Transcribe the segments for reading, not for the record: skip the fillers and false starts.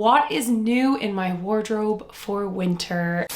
What is new in my wardrobe for winter?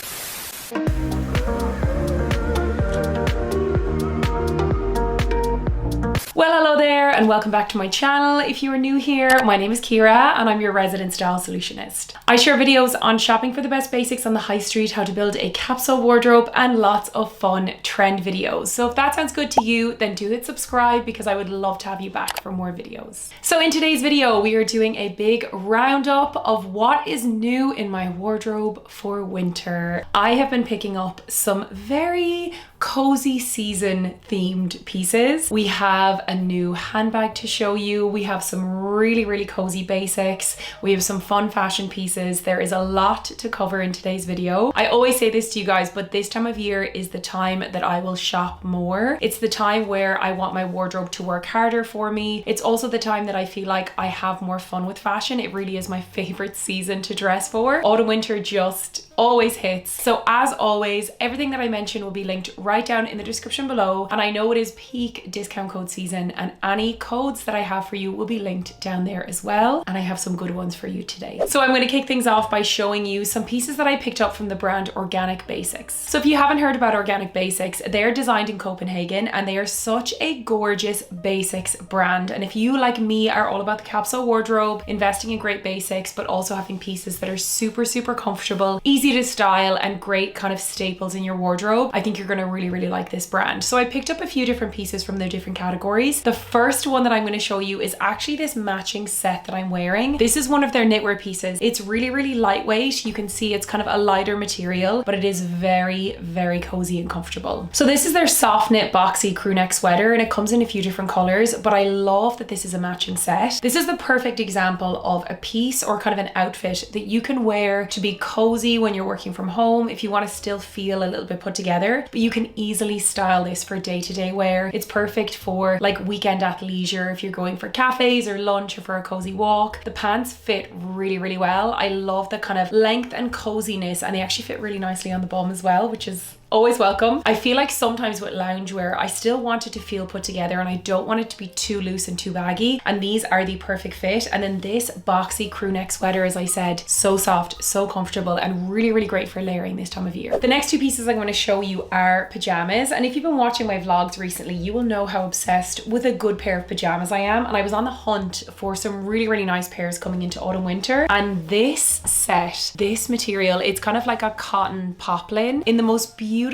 Well, hello there and welcome back to my channel. If you are new here, my name is Kira and I'm your resident style solutionist. I share videos on shopping for the best basics on the high street, how to build a capsule wardrobe, and lots of fun trend videos. So if that sounds good to you, then do hit subscribe because I would love to have you back for more videos. So in today's video, we are doing a big roundup of what is new in my wardrobe for winter. I have been picking up some very cozy season themed pieces. We have a new handbag to show you. We have some really cozy basics. We have some fun fashion pieces. There is a lot to cover in today's video. I always say this to you guys, but this time of year is the time that I will shop more. It's the time where I want my wardrobe to work harder for me. It's also the time that I feel like I have more fun with fashion. It really is my favorite season to dress for. Autumn winter just always hits. So as always, everything that I mention will be linked right down in the description below. And I know it is peak discount code season and any codes that I have for you will be linked down there as well. And I have some good ones for you today. So I'm going to kick things off by showing you some pieces that I picked up from the brand Organic Basics. So if you haven't heard about Organic Basics, they're designed in Copenhagen and they are such a gorgeous basics brand. And if you, like me, are all about the capsule wardrobe, investing in great basics, but also having pieces that are super comfortable, easy to style, and great kind of staples in your wardrobe, I think you're going to really like this brand. So I picked up a few different pieces from their different categories. The first one that I'm going to show you is actually this matching set that I'm wearing. This is one of their knitwear pieces. It's really lightweight. You can see it's kind of a lighter material, but it is very cozy and comfortable. So this is their soft knit boxy crew neck sweater and it comes in a few different colors, but I love that this is a matching set. This is the perfect example of a piece or kind of an outfit that you can wear to be cozy when you're working from home, if you want to still feel a little bit put together, but you can easily style this for day-to-day wear. It's perfect for like weekend athleisure, if you're going for cafes or lunch or for a cozy walk. The pants fit really well. I love the kind of length and coziness, and they actually fit really nicely on the bum as well, which is always welcome. I feel like sometimes with loungewear, I still want it to feel put together and I don't want it to be too loose and too baggy. And these are the perfect fit. And then this boxy crew neck sweater, as I said, so soft, so comfortable, and really great for layering this time of year. The next two pieces I'm going to show you are pajamas. And if you've been watching my vlogs recently, you will know how obsessed with a good pair of pajamas I am. And I was on the hunt for some really nice pairs coming into autumn winter. And this set, this material, it's kind of like a cotton poplin in the most beautiful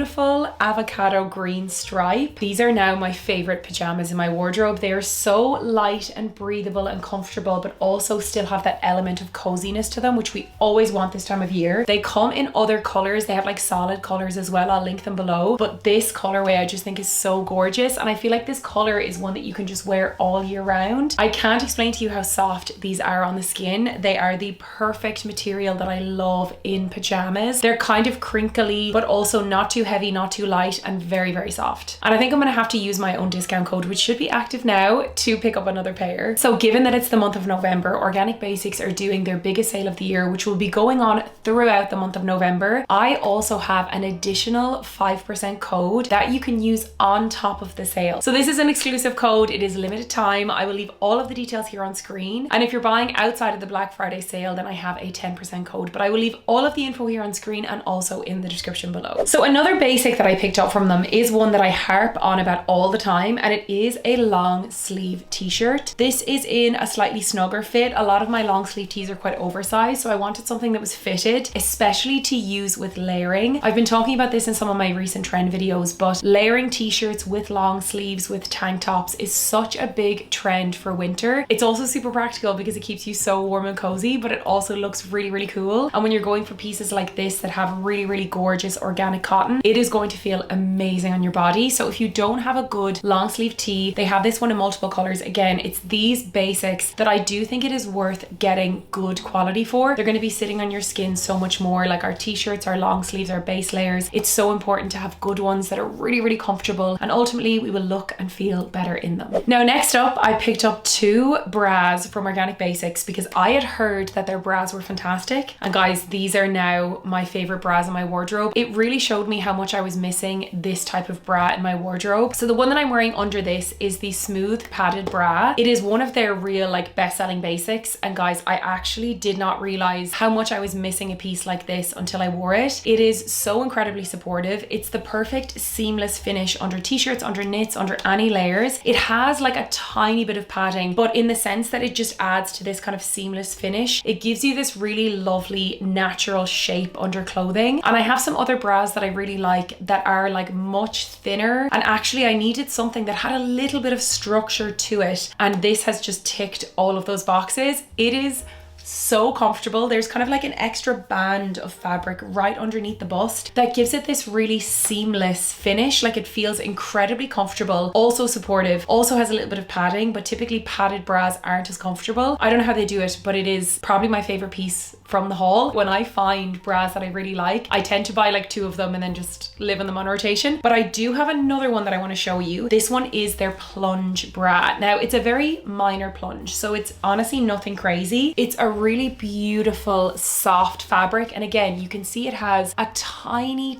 avocado green stripe. These are now my favorite pajamas in my wardrobe. They are so light and breathable and comfortable, but also still have that element of coziness to them, which we always want this time of year. They come in other colors. They have like solid colors as well. I'll link them below. But this colorway I just think is so gorgeous. And I feel like this color is one that you can just wear all year round. I can't explain to you how soft these are on the skin. They are the perfect material that I love in pajamas. They're kind of crinkly, but also not too heavy, not too light, and very soft. And I think I'm gonna have to use my own discount code, which should be active now, to pick up another pair. So given that it's the month of November, Organic Basics are doing their biggest sale of the year, which will be going on throughout the month of November. I also have an additional 5% code that you can use on top of the sale. So this is an exclusive code. It is limited time. I will leave all of the details here on screen. And if you're buying outside of the Black Friday sale, then I have a 10% code, but I will leave all of the info here on screen and also in the description below. So another basic that I picked up from them is one that I harp on about all the time, and it is a long sleeve t-shirt. This is in a slightly snugger fit. A lot of my long sleeve tees are quite oversized, so I wanted something that was fitted, especially to use with layering. I've been talking about this in some of my recent trend videos, but layering t-shirts with long sleeves with tank tops is such a big trend for winter. It's also super practical because it keeps you so warm and cozy, but it also looks really cool. And when you're going for pieces like this that have really gorgeous organic cotton, it is going to feel amazing on your body. So if you don't have a good long sleeve tee, they have this one in multiple colors. Again, it's these basics that I do think it is worth getting good quality for. They're going to be sitting on your skin so much more. Like our t-shirts, our long sleeves, our base layers, it's so important to have good ones that are really comfortable, and ultimately we will look and feel better in them. Now next up, I picked up two bras from Organic Basics because I had heard that their bras were fantastic, and guys, these are now my favorite bras in my wardrobe. It really showed me how much I was missing this type of bra in my wardrobe. So the one that I'm wearing under this is the smooth padded bra. It is one of their real like best-selling basics, and guys, I actually did not realize how much I was missing a piece like this until I wore it. It is so incredibly supportive. It's the perfect seamless finish under t-shirts, under knits, under any layers. It has like a tiny bit of padding, but in the sense that it just adds to this kind of seamless finish. It gives you this really lovely natural shape under clothing. And I have some other bras that I really like that are like much thinner, and actually I needed something that had a little bit of structure to it, and this has just ticked all of those boxes. It is so comfortable. There's kind of like an extra band of fabric right underneath the bust that gives it this really seamless finish. Like, it feels incredibly comfortable, also supportive, also has a little bit of padding, but typically padded bras aren't as comfortable. I don't know how they do it, but it is probably my favorite piece from the haul. When I find bras that I really like, I tend to buy like 2 of them and then just live in them on rotation. But I do have another one that I want to show you. This one is their plunge bra. Now, it's a very minor plunge, so it's honestly nothing crazy. It's a really beautiful soft fabric, and again, you can see it has a tiny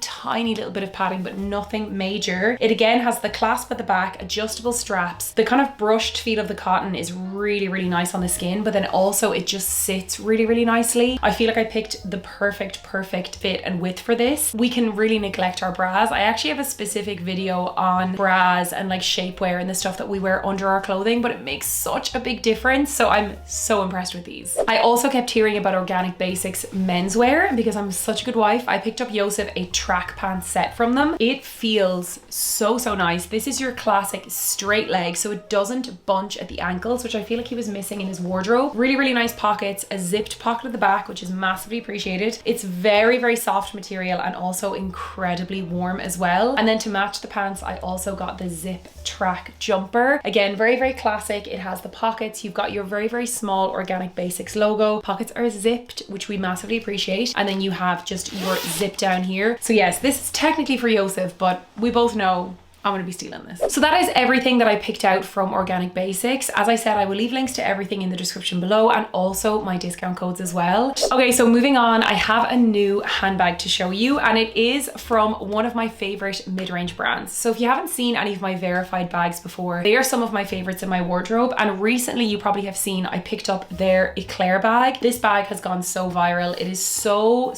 little bit of padding, but nothing major. It again has the clasp at the back, adjustable straps. The kind of brushed feel of the cotton is really nice on the skin, but then also it just sits really nicely. I feel like I picked the perfect fit and width for this. We can really neglect our bras. I actually have a specific video on bras and like shapewear and the stuff that we wear under our clothing, but it makes such a big difference. So I'm so impressed with these. I also kept hearing about Organic Basics menswear, and because I'm such a good wife, I picked up Joseph a track pants set from them. It feels so nice. This is your classic straight leg, so it doesn't bunch at the ankles, which I feel like he was missing in his wardrobe. Really nice pockets, a zipped pocket at the back, which is massively appreciated. It's very soft material and also incredibly warm as well. And then to match the pants, I also got the zip track jumper. Again, very classic. It has the pockets. You've got your very small Organic Basics logo. Pockets are zipped, which we massively appreciate. And then you have just your zip down here. So yes, this is technically for Joseph, but we both know I'm gonna be stealing this. So that is everything that I picked out from Organic Basics. As I said, I will leave links to everything in the description below, and also my discount codes as well. Okay, so moving on, I have a new handbag to show you, and it is from one of my favorite mid-range brands. So if you haven't seen any of my verified bags before, they are some of my favorites in my wardrobe. And recently you probably have seen I picked up their Eclair bag. This bag has gone so viral. It is so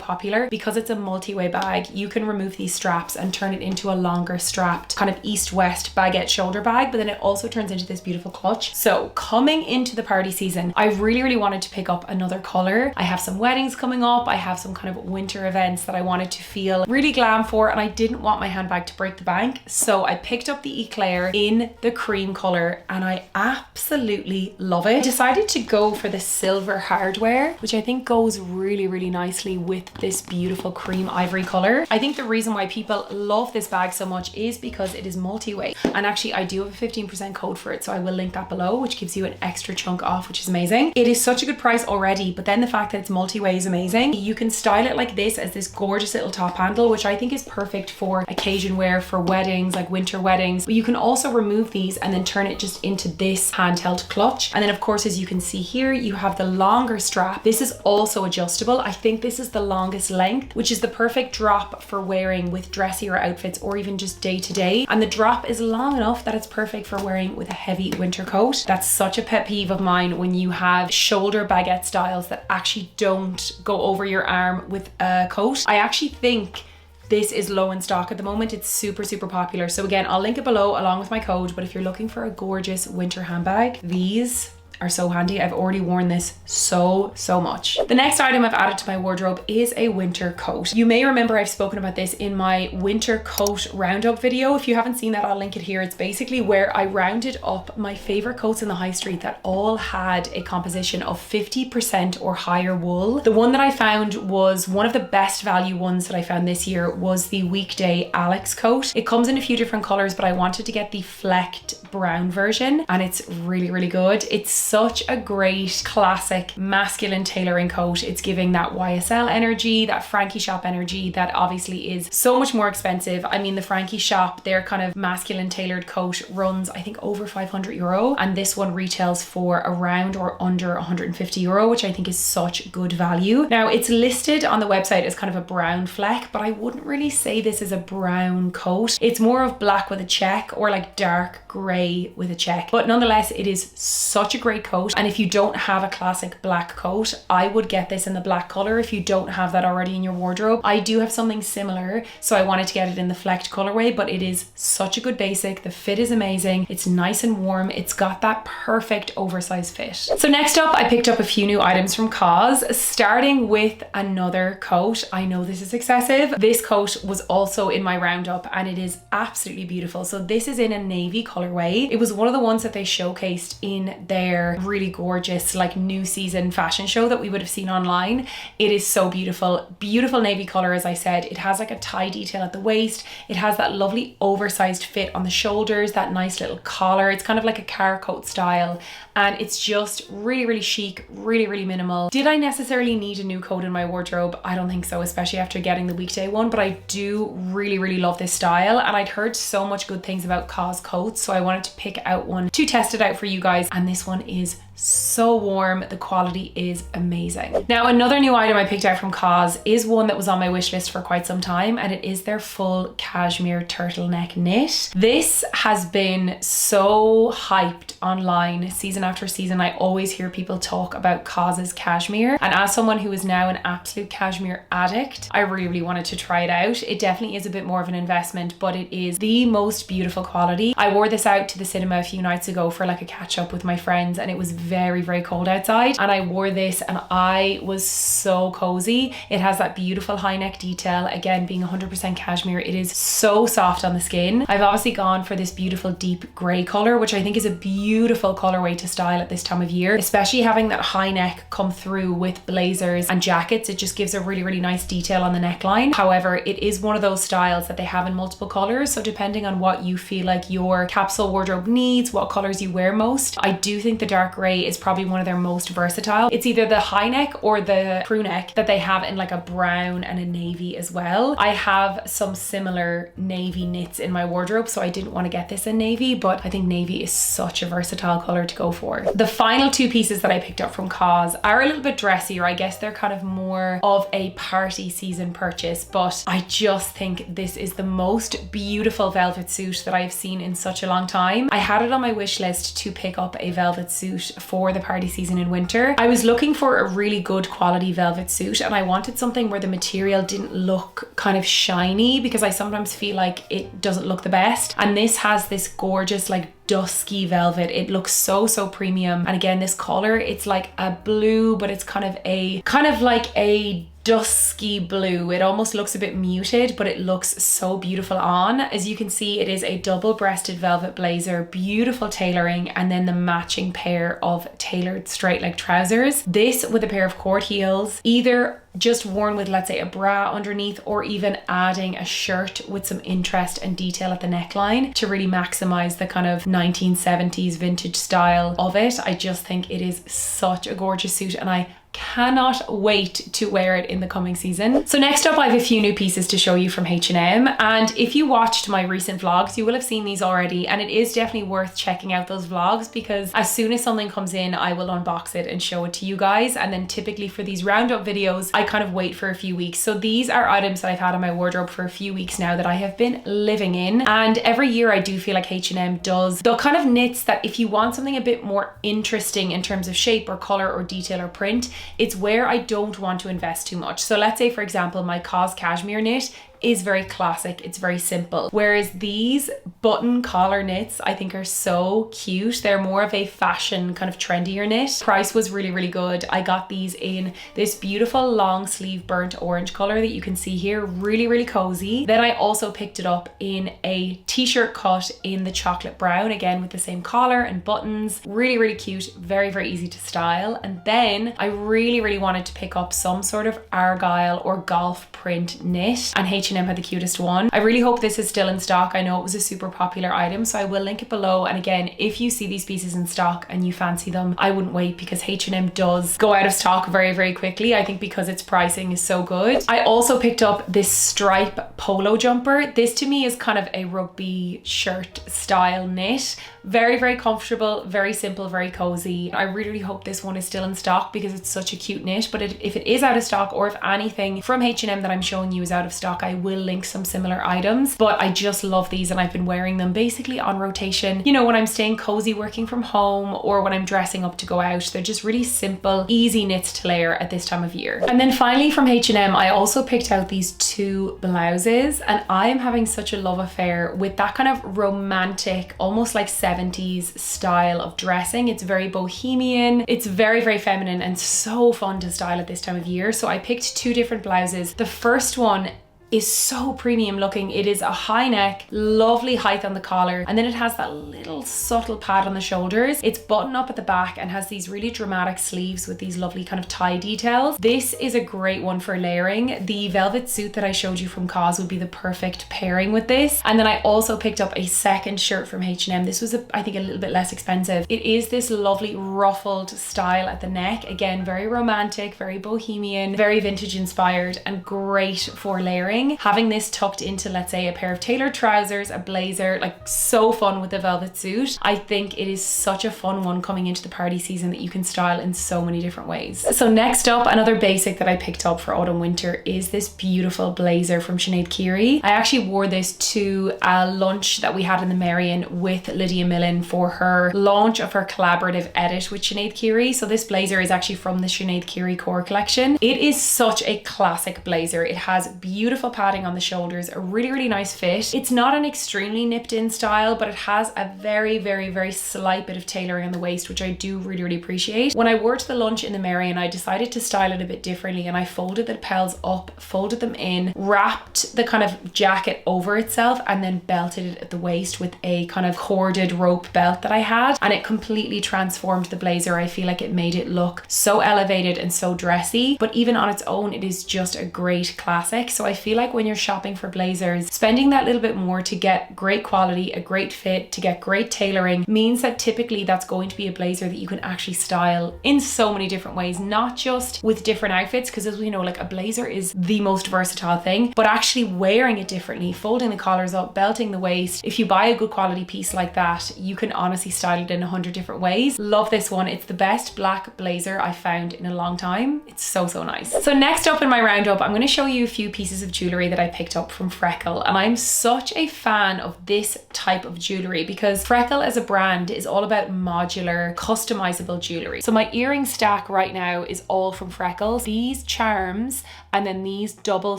popular because it's a multi-way bag. You can remove these straps and turn it into a longer strap kind of east-west baguette shoulder bag, but then it also turns into this beautiful clutch. So coming into the party season, I really wanted to pick up another color. I have some weddings coming up. I have some kind of winter events that I wanted to feel really glam for, and I didn't want my handbag to break the bank. So I picked up the Eclair in the cream color, and I absolutely love it. I decided to go for the silver hardware, which I think goes really nicely with this beautiful cream ivory color. I think the reason why people love this bag so much is because it is multi-weight, and actually I do have a 15% code for it, so I will link that below, which gives you an extra chunk off, which is amazing. It is such a good price already, but then the fact that it's multi-weight is amazing. You can style it like this as this gorgeous little top handle, which I think is perfect for occasion wear, for weddings, like winter weddings. But you can also remove these and then turn it just into this handheld clutch. And then of course, as you can see here, you have the longer strap. This is also adjustable. I think this is the longest length, which is the perfect drop for wearing with dressier outfits or even just day to day. And the drop is long enough that it's perfect for wearing with a heavy winter coat. That's such a pet peeve of mine, when you have shoulder baguette styles that actually don't go over your arm with a coat. I actually think this is low in stock at the moment. It's super popular. So again, I'll link it below along with my code, but if you're looking for a gorgeous winter handbag, these are so handy. I've already worn this so much. The next item I've added to my wardrobe is a winter coat. You may remember I've spoken about this in my winter coat roundup video. If you haven't seen that, I'll link it here. It's basically where I rounded up my favorite coats in the high street that all had a composition of 50% or higher wool. The one that I found was one of the best value ones that I found this year was the Weekday Alex coat. It comes in a few different colors, but I wanted to get the flecked brown version, and it's really good. It's such a great classic masculine tailoring coat. It's giving that YSL energy, that Frankie Shop energy that obviously is so much more expensive. I mean, the Frankie Shop, their kind of masculine tailored coat runs, I think, over €500, and this one retails for around or under €150, which I think is such good value. Now, it's listed on the website as kind of a brown fleck, but I wouldn't really say this is a brown coat. It's more of black with a check or like dark grey with a check, but nonetheless, it is such a great coat. And if you don't have a classic black coat, I would get this in the black color if you don't have that already in your wardrobe. I do have something similar, so I wanted to get it in the flecked colorway, but it is such a good basic. The fit is amazing. It's nice and warm. It's got that perfect oversized fit. So next up, I picked up a few new items from Cause, starting with another coat. I know this is excessive. This coat was also in my roundup and it is absolutely beautiful. So this is in a navy colorway. It was one of the ones that they showcased in their really gorgeous like new season fashion show that we would have seen online. It is so beautiful. Beautiful navy color, as I said. It has like a tie detail at the waist. It has that lovely oversized fit on the shoulders, that nice little collar. It's kind of like a car coat style, and it's just really, really chic, really, really minimal. Did I necessarily need a new coat in my wardrobe? I don't think so, especially after getting the Weekday one, but I do really, really love this style, and I'd heard so much good things about Cause coats, so I wanted to pick out one to test it out for you guys, and this one is so warm. The quality is amazing. Now, another new item I picked out from Cause is one that was on my wish list for quite some time, and it is their full cashmere turtleneck knit. This has been so hyped online season after season. I always hear people talk about Cause's cashmere, and as someone who is now an absolute cashmere addict, I really, really wanted to try it out. It definitely is a bit more of an investment, but it is the most beautiful quality. I wore this out to the cinema a few nights ago for like a catch up with my friends, and it was very, very cold outside, and I wore this and I was so cozy. It has that beautiful high neck detail, again being 100% cashmere. It is so soft on the skin. I've obviously gone for this beautiful deep grey color, which I think is a beautiful colorway to style at this time of year, especially having that high neck come through with blazers and jackets. It just gives a really, really nice detail on the neckline. However, it is one of those styles that they have in multiple colors, so depending on what you feel like your capsule wardrobe needs, what colors you wear most, I do think the dark grey is probably one of their most versatile. It's either the high neck or the crew neck that they have in like a brown and a navy as well. I have some similar navy knits in my wardrobe, so I didn't want to get this in navy, but I think navy is such a versatile color to go for. The final two pieces that I picked up from Cause are a little bit dressier. I guess they're kind of more of a party season purchase, but I just think this is the most beautiful velvet suit that I've seen in such a long time. I had it on my wish list to pick up a velvet suit for the party season in winter. I was looking for a really good quality velvet suit, and I wanted something where the material didn't look kind of shiny, because I sometimes feel like it doesn't look the best, and this has this gorgeous like dusky velvet. It looks so premium, and again, this color, it's like a blue, but it's kind of like a dusky blue. It almost looks a bit muted, but it looks so beautiful on. As you can see, it is a double-breasted velvet blazer, beautiful tailoring, and then the matching pair of tailored straight leg trousers. This with a pair of court heels, either just worn with, let's say, a bra underneath, or even adding a shirt with some interest and detail at the neckline to really maximize the kind of 1970s vintage style of it. I just think it is such a gorgeous suit, and I cannot wait to wear it in the coming season. So next up, I have a few new pieces to show you from H&M, and if you watched my recent vlogs, you will have seen these already, and it is definitely worth checking out those vlogs, because as soon as something comes in, I will unbox it and show it to you guys. And then typically for these roundup videos, I kind of wait for a few weeks. So these are items that I've had in my wardrobe for a few weeks now that I have been living in, and every year I do feel like H&M does the kind of knits that if you want something a bit more interesting in terms of shape or color or detail or print, it's where I don't want to invest too much. So let's say, for example, my Cause cashmere knit is very classic, it's very simple, whereas these button collar knits I think are so cute. They're more of a fashion kind of trendier knit. Price was really, really good. I got these in this beautiful long sleeve burnt orange color that you can see here, really, really cozy. Then I also picked it up in a t-shirt cut in the chocolate brown, again with the same collar and buttons. Really, really cute, very, very easy to style. And then I really, really wanted to pick up some sort of argyle or golf print knit, and H&M H&M had the cutest one. I really hope this is still in stock. I know it was a super popular item, so I will link it below. And again, if you see these pieces in stock and you fancy them, I wouldn't wait, because H&M does go out of stock very, very quickly. I think because its pricing is so good. I also picked up this stripe polo jumper. This to me is kind of a rugby shirt style knit. Very, very comfortable, very simple, very cozy. I really hope this one is still in stock because it's such a cute knit. But if it is out of stock, or if anything from H&M that I'm showing you is out of stock, I will link some similar items. But I just love these, and I've been wearing them basically on rotation, you know, when I'm staying cozy working from home or when I'm dressing up to go out. They're just really simple, easy knits to layer at this time of year. And then finally from H&M, I also picked out these 2 blouses, and I am having such a love affair with that kind of romantic, almost like 70s style of dressing. It's very bohemian, it's very, very feminine, and so fun to style at this time of year. So I picked 2 different blouses. The first one is so premium looking. It is a high neck, lovely height on the collar, and then it has that little subtle pad on the shoulders. It's buttoned up at the back and has these really dramatic sleeves with these lovely kind of tie details. This is a great one for layering. The velvet suit that I showed you from Cos would be the perfect pairing with this. And then I also picked up a second shirt from H&M. This was I think a little bit less expensive. It is this lovely ruffled style at the neck. Again, very romantic, very bohemian, very vintage inspired, and great for layering. Having this tucked into, let's say, a pair of tailored trousers, a blazer, like so fun with the velvet suit. I think it is such a fun one coming into the party season that you can style in so many different ways. So next up, another basic that I picked up for autumn winter is this beautiful blazer from Sinead Keary. I actually wore this to a lunch that we had in the Marion with Lydia Millen for her launch of her collaborative edit with Sinead Keary. So this blazer is actually from the Sinead Keary core collection. It is such a classic blazer. It has beautiful padding on the shoulders, a really, really nice fit. It's not an extremely nipped in style, but it has a very, very, very slight bit of tailoring on the waist, which I do really, really appreciate. When I wore to the lunch in the Marion, I decided to style it a bit differently, and I folded the lapels up, folded them in, wrapped the kind of jacket over itself, and then belted it at the waist with a kind of corded rope belt that I had, and it completely transformed the blazer. I feel like it made it look so elevated and so dressy, but even on its own, it is just a great classic. So I feel like when you're shopping for blazers, spending that little bit more to get great quality, a great fit, to get great tailoring means that typically that's going to be a blazer that you can actually style in so many different ways, not just with different outfits, because as we know, like a blazer is the most versatile thing, but actually wearing it differently, folding the collars up, belting the waist. If you buy a good quality piece like that, you can honestly style it in 100 different ways. Love this one. It's the best black blazer I found in a long time. It's so, so nice. So next up in my roundup, I'm going to show you a few pieces of jewelry that I picked up from Freckle, and I'm such a fan of this type of jewelry because Freckle as a brand is all about modular, customizable jewelry. So my earring stack right now is all from Freckles. These charms and then these double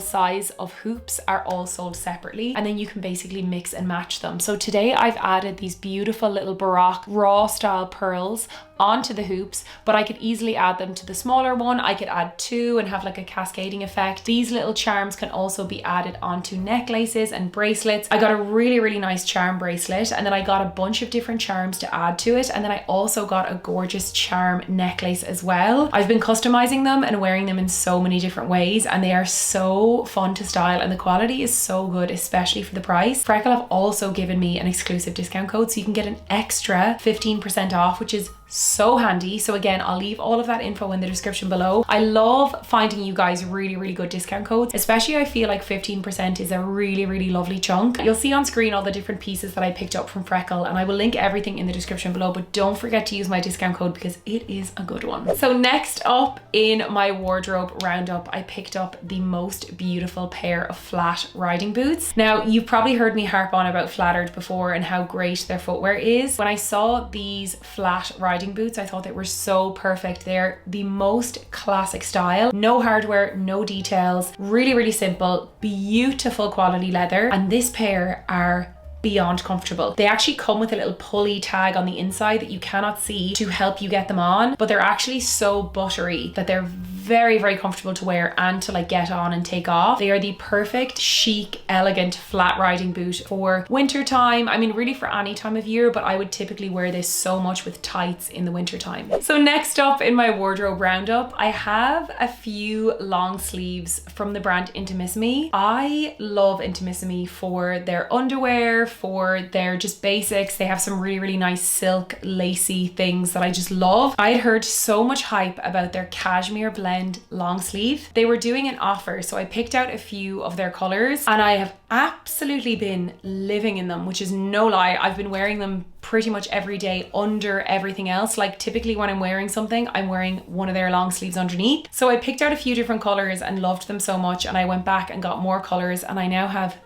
size of hoops are all sold separately, and then you can basically mix and match them. So today I've added these beautiful little Baroque raw style pearls onto the hoops, but I could easily add them to the smaller one. I could add 2 and have like a cascading effect. These little charms can also be added onto necklaces and bracelets. I got a really, really nice charm bracelet, and then I got a bunch of different charms to add to it, and then I also got a gorgeous charm necklace as well. I've been customizing them and wearing them in so many different ways, and they are so fun to style, and the quality is so good, especially for the price. Freckle have also given me an exclusive discount code, so you can get an extra 15% off, which is so handy. So again, I'll leave all of that info in the description below. I love finding you guys really, really good discount codes, especially I feel like 15% is a really, really lovely chunk. You'll see on screen all the different pieces that I picked up from Freckle, and I will link everything in the description below, but don't forget to use my discount code because it is a good one. So next up in my wardrobe roundup, I picked up the most beautiful pair of flat riding boots. Now, you've probably heard me harp on about Flattered before and how great their footwear is. When I saw these flat riding boots, I thought they were so perfect. They're the most classic style, no hardware, no details, really, really simple, beautiful quality leather, and this pair are beyond comfortable. They actually come with a little pulley tag on the inside that you cannot see to help you get them on, but they're actually so buttery that they're very, very comfortable to wear and to like get on and take off. They are the perfect, chic, elegant, flat riding boot for winter time. I mean, really for any time of year, but I would typically wear this so much with tights in the winter time. So next up in my wardrobe roundup, I have a few long sleeves from the brand Intimissmi. I love Intimissmi for their underwear, for their just basics. They have some really, really nice silk, lacy things that I just love. I had heard so much hype about their Cashmere blend long sleeve. They were doing an offer, so I picked out a few of their colors and I have absolutely been living in them, which is no lie. I've been wearing them pretty much every day under everything else. Like typically when I'm wearing something, I'm wearing one of their long sleeves underneath. So I picked out a few different colors and loved them so much, and I went back and got more colors, and I now have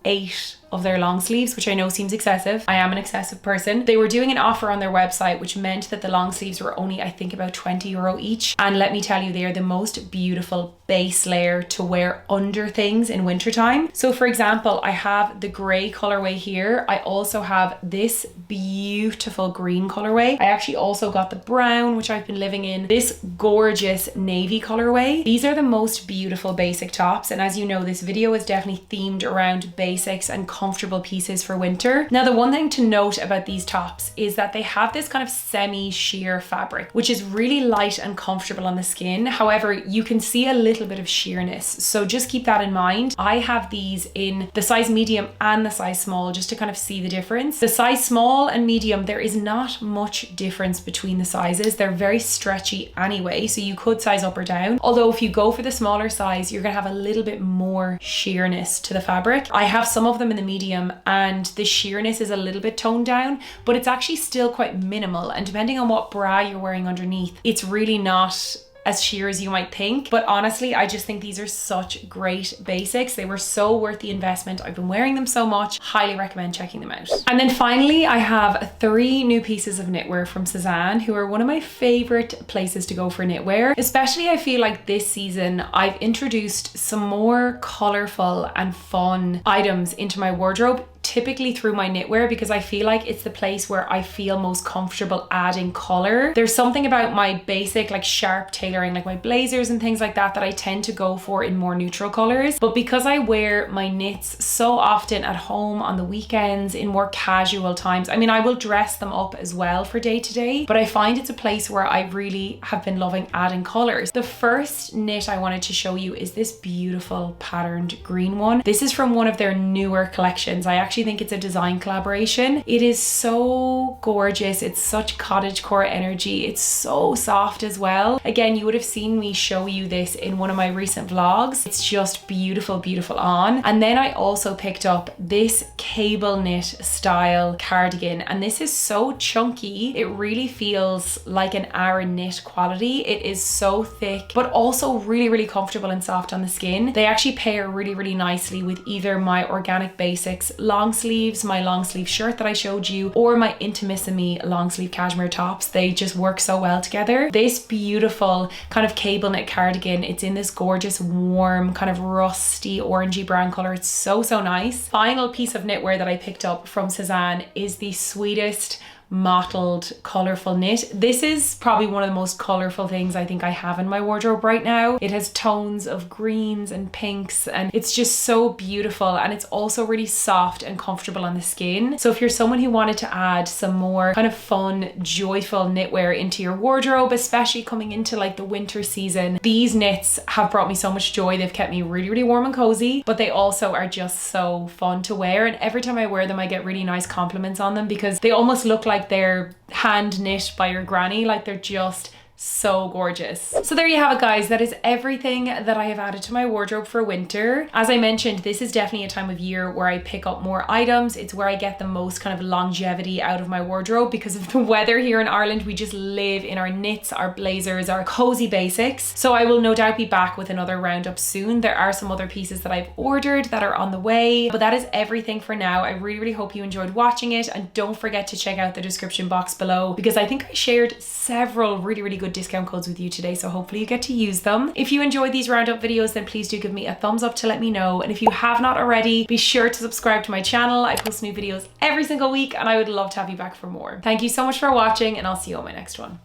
8 of their long sleeves, which I know seems excessive. I am an excessive person. They were doing an offer on their website, which meant that the long sleeves were only, I think, about €20 each. And let me tell you, they are the most beautiful base layer to wear under things in wintertime. So for example, I have the gray colorway here. I also have this beautiful green colorway. I actually also got the brown, which I've been living in, this gorgeous navy colorway. These are the most beautiful basic tops. And as you know, this video is definitely themed around basics and comfortable pieces for winter. Now, the one thing to note about these tops is that they have this kind of semi-sheer fabric, which is really light and comfortable on the skin. However, you can see a little bit of sheerness. So just keep that in mind. I have these in the size medium and the size small, just to kind of see the difference. The size small and medium, there is not much difference between the sizes. They're very stretchy anyway, so you could size up or down. Although if you go for the smaller size, you're gonna have a little bit more sheerness to the fabric. I have some of them in the medium and the sheerness is a little bit toned down, but it's actually still quite minimal, and depending on what bra you're wearing underneath, it's really not as sheer as you might think. But honestly, I just think these are such great basics. They were so worth the investment. I've been wearing them so much. Highly recommend checking them out. And then finally, I have 3 new pieces of knitwear from Sezane, who are one of my favorite places to go for knitwear. Especially, I feel like this season, I've introduced some more colorful and fun items into my wardrobe, typically through my knitwear, because I feel like it's the place where I feel most comfortable adding color. There's something about my basic, like sharp tailoring, like my blazers and things like that, that I tend to go for in more neutral colors. But because I wear my knits so often at home on the weekends in more casual times, I mean, I will dress them up as well for day to day, but I find it's a place where I really have been loving adding colors. The first knit I wanted to show you is this beautiful patterned green one. This is from one of their newer collections. I actually think it's a design collaboration. It is so gorgeous. It's such cottagecore energy. It's so soft as well. Again, you would have seen me show you this in one of my recent vlogs. It's just beautiful, beautiful on. And then I also picked up this cable knit style cardigan, and this is so chunky. It really feels like an Aran knit quality. It is so thick, but also really, really comfortable and soft on the skin. They actually pair really, really nicely with either my Organic Basics long sleeves, my long sleeve shirt that I showed you, or my Intimissimi long sleeve cashmere tops. They just work so well together. This beautiful kind of cable knit cardigan, it's in this gorgeous warm kind of rusty orangey brown color. It's so, so nice. Final piece of knitwear that I picked up from Sezane is the sweetest mottled colorful knit. This is probably one of the most colorful things I think I have in my wardrobe right now. It has tones of greens and pinks, and it's just so beautiful, and it's also really soft and comfortable on the skin. So if you're someone who wanted to add some more kind of fun, joyful knitwear into your wardrobe, especially coming into like the winter season, these knits have brought me so much joy. They've kept me really, really warm and cozy, but they also are just so fun to wear, and every time I wear them I get really nice compliments on them because they almost look like they're hand knit by your granny. Like, they're just so gorgeous. So there you have it, guys. That is everything that I have added to my wardrobe for winter. As I mentioned, this is definitely a time of year where I pick up more items. It's where I get the most kind of longevity out of my wardrobe because of the weather here in Ireland. We just live in our knits, our blazers, our cozy basics. So I will no doubt be back with another roundup soon. There are some other pieces that I've ordered that are on the way, but that is everything for now. I really, really hope you enjoyed watching it, and don't forget to check out the description box below because I think I shared several really, really good discount codes with you today, so hopefully you get to use them. If you enjoyed these roundup videos, then please do give me a thumbs up to let me know, and if you have not already, be sure to subscribe to my channel. I post new videos every single week and I would love to have you back for more. Thank you so much for watching, and I'll see you on my next one.